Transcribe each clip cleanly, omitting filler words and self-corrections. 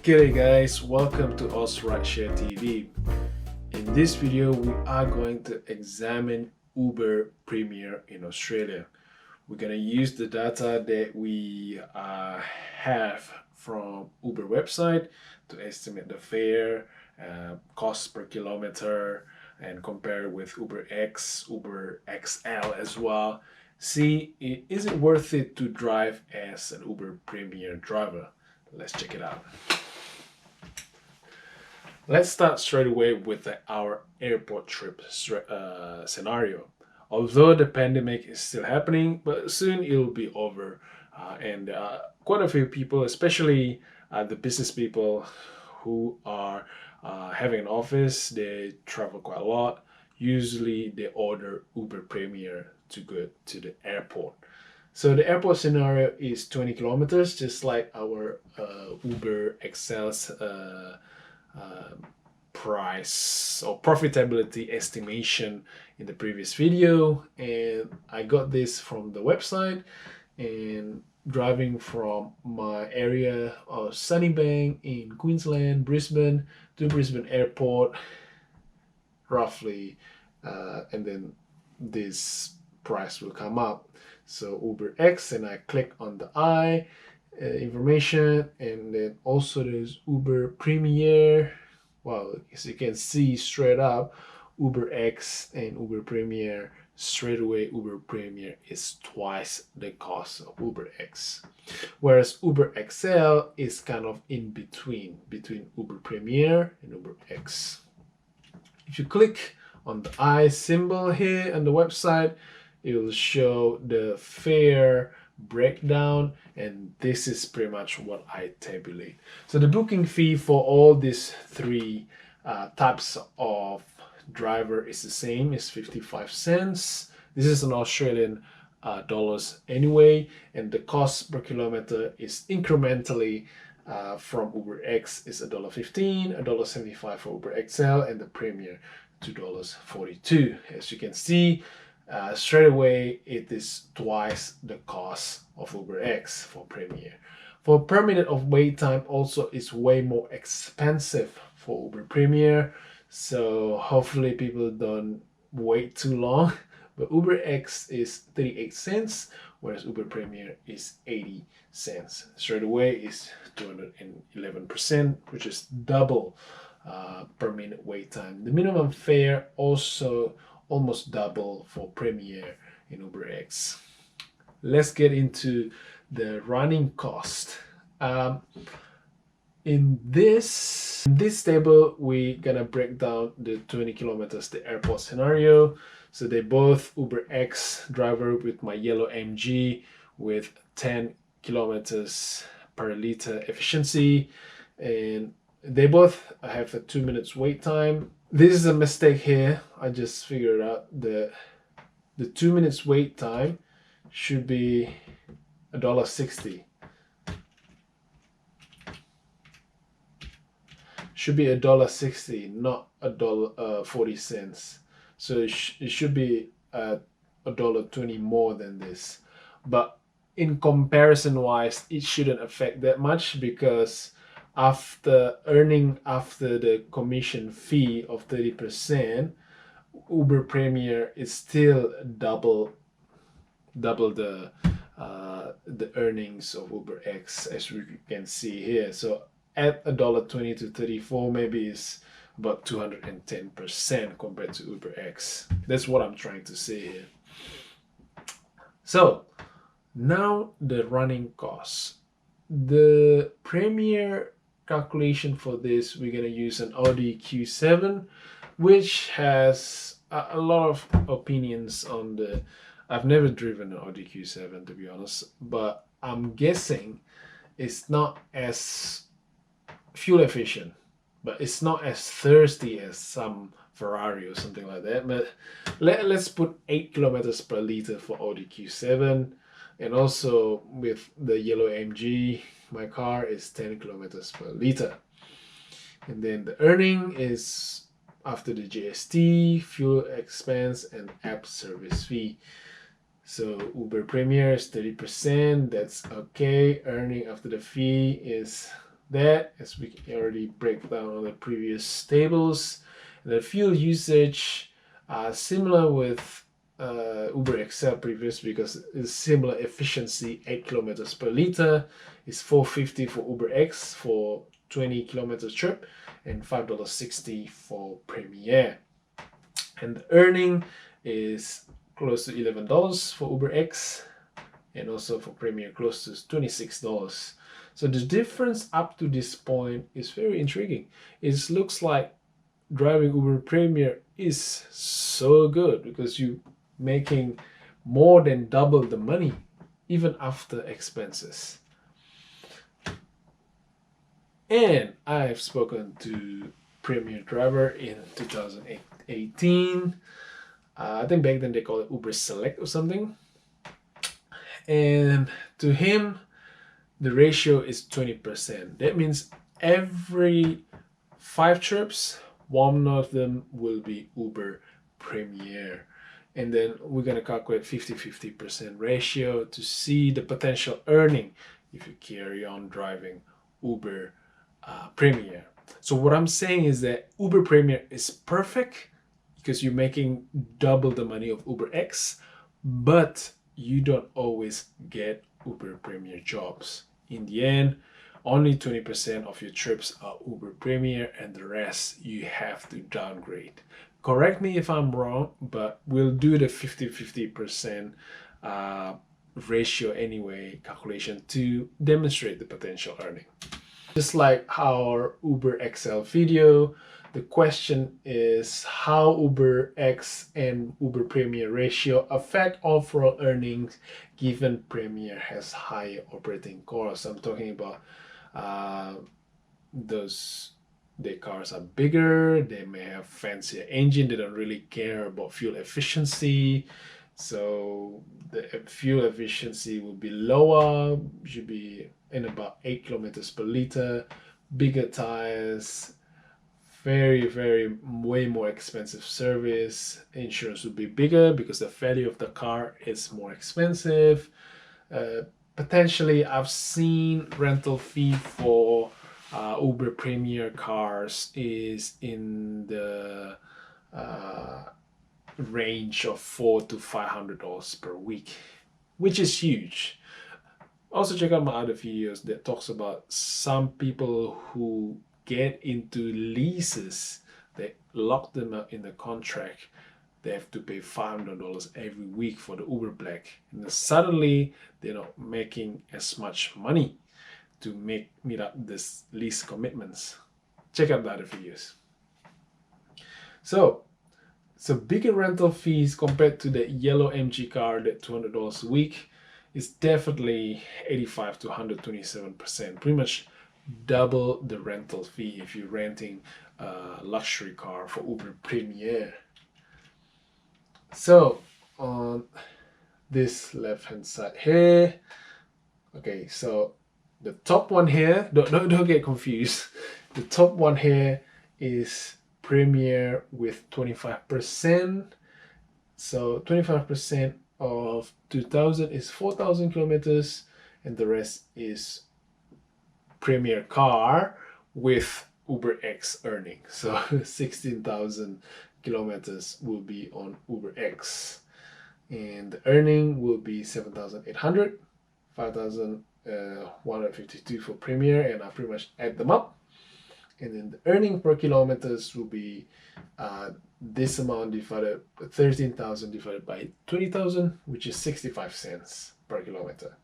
G'day guys, welcome to Us Rideshare TV. In this video, we are going to examine Uber Premier in Australia. We're going to use the data that we have from Uber website to estimate the fare, cost per kilometer, and compare it with Uber X, Uber XL as well. See, is it worth it to drive as an Uber Premier driver? Let's check it out. Let's start straight away with our airport trip scenario. Although the pandemic is still happening, but soon it'll be over. And quite a few people, especially the business people who are having an office, they travel quite a lot. Usually they order Uber Premier to go to the airport. So the airport scenario is 20 kilometers, just like our Uber XL's price or profitability estimation in the previous video, and I got this from the website. And driving from my area of Sunnybank in Queensland, Brisbane, to Brisbane Airport, roughly, and then this price will come up. So Uber X, and I click on the I information, and then also there's Uber Premier. Well, as you can see straight up, Uber X and Uber Premier, straight away Uber Premier is twice the cost of Uber X. Whereas Uber XL is kind of in between Uber Premier and Uber X. If you click on the I symbol here on the website, it will show the fare breakdown, and this is pretty much what I tabulate. So the booking fee for all these three types of driver is the same, it's 55 cents. This is an Australian dollars anyway, and the cost per kilometer is incrementally from Uber X is $1.15, $1.75 for Uber XL, and the Premier $2.42. As you can see, straight away it is twice the cost of Uber X for Premier. For per minute of wait time also is way more expensive for Uber Premier, so hopefully people don't wait too long. But Uber X is 38 cents, whereas Uber Premier is 80 cents. Straight away is 211%, which is double per minute wait time. The minimum fare also almost double for Premier in Uber X. Let's get into the running cost. In this table, we're gonna break down the 20 kilometers, the airport scenario. So they both Uber X driver with my yellow MG with 10 kilometers per liter efficiency, and they both have a 2 minutes wait time. This is a mistake here. I just figured out that the 2 minutes wait time should be $1.60. Should be $1.60, not $1.40. So it should be $1.20 more than this. But in comparison wise, it shouldn't affect that much, because after the commission fee of 30%, Uber Premier is still double the earnings of Uber X, as we can see here. So at $1.20 to 34, maybe it's about 210% compared to Uber X. That's what I'm trying to say here. So now the running costs. The Premier calculation for this, we're gonna use an Audi Q7, which has a lot of opinions on the. I've never driven an Audi Q7, to be honest, but I'm guessing it's not as fuel efficient, but it's not as thirsty as some Ferrari or something like that. But let's put 8 kilometers per liter for Audi Q7, and also with the yellow MG, my car is 10 kilometers per liter. And then the earning is after the GST, fuel expense, and app service fee. So Uber Premier is 30%, that's okay. Earning after the fee is that, as we already break down on the previous tables. The fuel usage similar with Uber XL previous, because it's similar efficiency, 8 kilometers per liter. It's $4.50 for Uber X for 20 kilometers trip, and $5.60 for Premier. And the earning is close to $11 for Uber X, and also for Premier close to $26. So the difference up to this point is very intriguing. It looks like driving Uber Premier is so good because you're making more than double the money even after expenses. And I've spoken to Premier driver in 2018. I think back then they called it Uber Select or something. And to him, the ratio is 20%. That means every 5 trips, one of them will be Uber Premier. And then we're going to calculate 50-50% ratio to see the potential earning if you carry on driving Uber Premier. So what I'm saying is that Uber Premier is perfect because you're making double the money of Uber X, but you don't always get Uber Premier jobs. In the end, only 20% of your trips are Uber Premier, and the rest you have to downgrade. Correct me if I'm wrong, but we'll do the 50-50% ratio anyway calculation to demonstrate the potential earning. Just like our Uber XL video, the question is how Uber X and Uber Premier ratio affect overall earnings given Premier has higher operating costs. I'm talking about their cars are bigger, they may have fancier engine, they don't really care about fuel efficiency. So the fuel efficiency will be lower, should be in about 8 kilometers per liter, bigger tires, way more expensive service. Insurance would be bigger because the value of the car is more expensive. Potentially, I've seen rental fee for Uber Premier cars is in the range of $400 to $500 per week, which is huge. Also check out my other videos that talks about some people who get into leases, they lock them up in the contract, they have to pay $500 every week for the Uber Black, and then suddenly they're not making as much money to meet up this lease commitments. Check out the other videos. So bigger rental fees compared to the yellow MG car, that $200 a week, is definitely 85 to 127%, pretty much double the rental fee if you're renting a luxury car for Uber Premier. So on this left hand side here, okay, so the top one here, don't get confused, the top one here is Premier with 25%. So 25% of 2,000 is 4,000 kilometers, and the rest is Premier car with Uber X earning. So 16,000 kilometers will be on Uber X, and the earning will be 7,800, 5,152 for Premier, and I pretty much add them up. And then the earning per kilometers will be this amount divided 13,000 divided by 20,000, which is 65 cents per kilometer.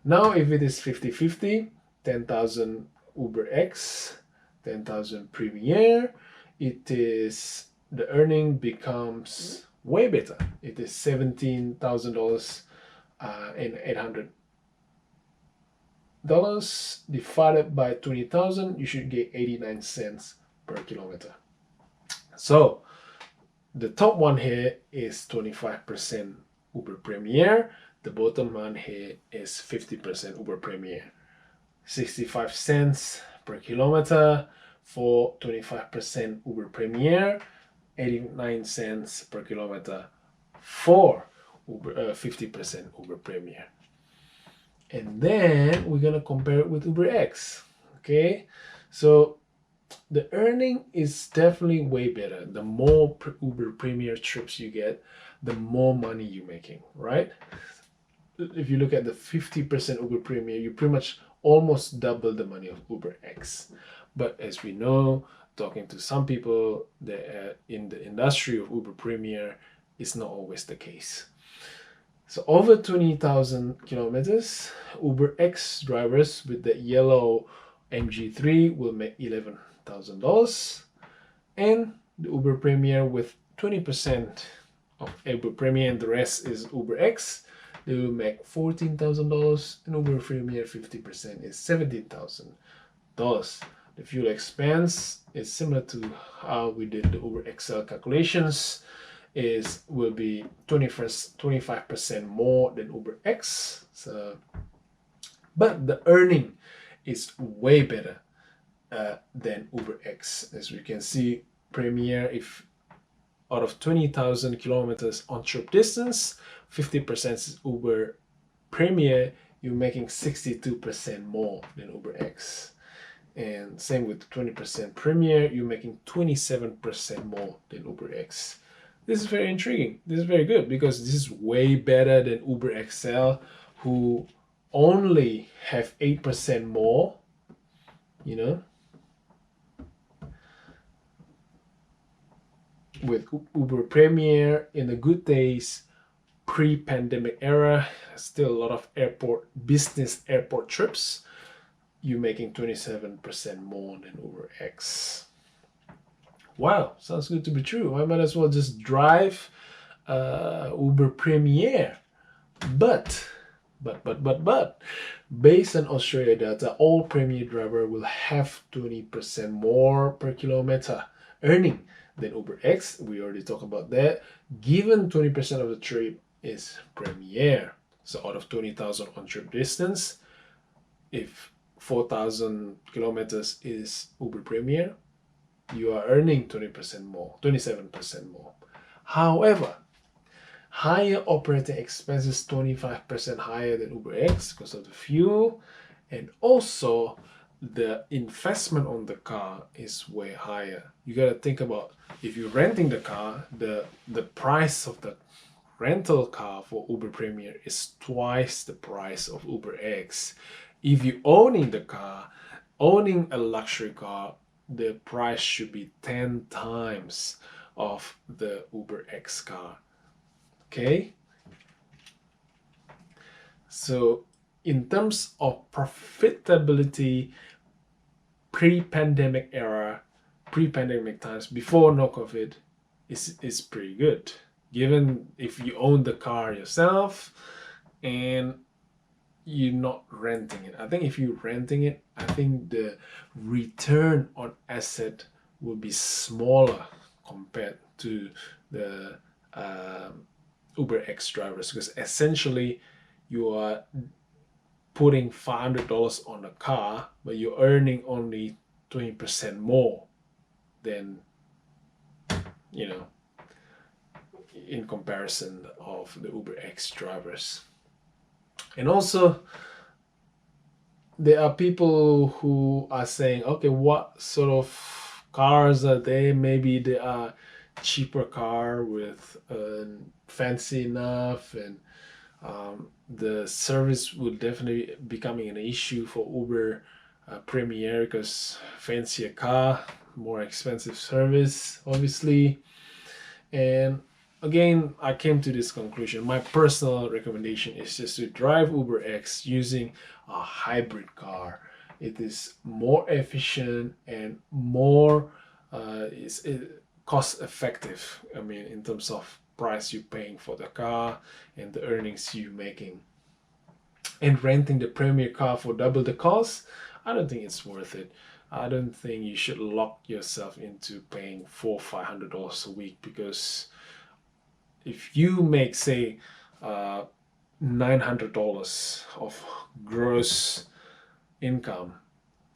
Now if it is 50-50, 10,000 Uber X, 10,000 Premier, the earning becomes way better. It is $17,000 and $800 divided by 20,000, you should get 89 cents per kilometer. So the top one here is 25% Uber Premier. The bottom one here is 50% Uber Premier. 65 cents per kilometer for 25% Uber Premier, 89 cents per kilometer for 50% Uber Premier. And then we're gonna compare it with Uber X. Okay, so the earning is definitely way better. The more Uber Premier trips you get, the more money you're making, right? If you look at the 50% Uber Premier, you pretty much almost double the money of Uber X. But as we know, talking to some people that in the industry of Uber Premier, it's not always the case. So over 20,000 kilometers, Uber X drivers with the yellow MG3 will make $11,000, and the Uber Premier with 20% of Uber Premier and the rest is Uber X, they will make $14,000, and Uber Premier 50% is $17,000. The fuel expense is similar to how we did the Uber XL calculations, will be 25% more than Uber X. So, but the earning is way better than Uber X. As we can see, Premier, if out of 20,000 kilometers on trip distance, 50% is Uber Premier, you're making 62% more than Uber X. And same with 20% Premier, you're making 27% more than Uber X. This is very intriguing. This is very good because this is way better than Uber XL, who only have 8% more, you know, with Uber Premier in the good days, pre-pandemic era, still a lot of business airport trips, you're making 27% more than Uber X. Wow, sounds good to be true. I might as well just drive Uber Premier. But, based on Australia data, all Premier driver will have 20% more per kilometer earning than Uber X. We already talked about that. Given 20% of the trip is Premier. So out of 20,000 on trip distance, if 4,000 kilometers is Uber Premier, you are earning 20% more, 27% more. However, higher operating expenses, 25% higher than Uber X because of the fuel, and also the investment on the car is way higher. You got to think about, if you're renting the car, the price of the rental car for Uber Premier is twice the price of Uber X. If you're owning the car, owning a luxury car, the price should be 10 times of the Uber X car. Okay? So in terms of profitability, pre-pandemic era, pre-pandemic times, before no COVID, is pretty good. Given if you own the car yourself and you're not renting it. I think if you're renting it, I think the return on asset will be smaller compared to the Uber X drivers, because essentially you are putting $500 on a car, but you're earning only 20% more than, you know, in comparison of the Uber X drivers. And also, there are people who are saying, okay, what sort of cars are they? Maybe they are cheaper car with fancy enough, and the service would definitely becoming an issue for Uber Premier, because fancier car, more expensive service, obviously. And again, I came to this conclusion. My personal recommendation is just to drive Uber X using a hybrid car. It is more efficient and more cost effective. I mean, in terms of price you're paying for the car and the earnings you're making. And renting the Premier car for double the cost, I don't think it's worth it. I don't think you should lock yourself into paying $400-500 a week, because if you make, say, $900 of gross income,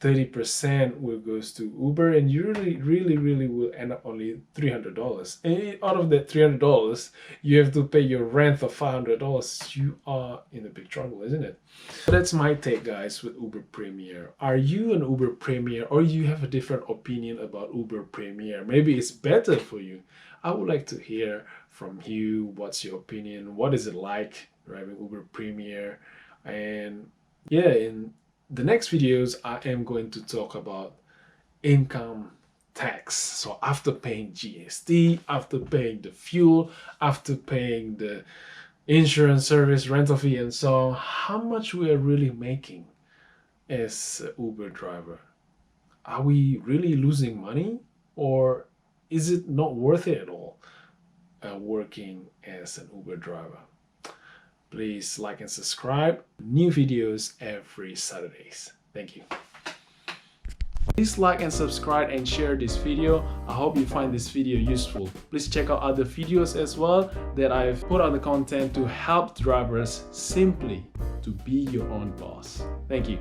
30% will goes to Uber, and you really will end up only $300. And out of that $300, you have to pay your rent of $500. You are in a big trouble, isn't it? So that's my take, guys, with Uber Premier. Are you an Uber Premier, or you have a different opinion about Uber Premier? Maybe it's better for you. I would like to hear from you. What's your opinion? What is it like driving Uber Premier? And yeah, in the next videos, I am going to talk about income tax. So after paying GST, after paying the fuel, after paying the insurance service, rental fee, and so on, how much we are really making as an Uber driver. Are we really losing money, or is it not worth it at all working as an Uber driver? Please like and subscribe. New videos every Saturdays. Thank you. Please like and subscribe and share this video. I hope you find this video useful. Please check out other videos as well that I've put on the content to help drivers simply to be your own boss. Thank you.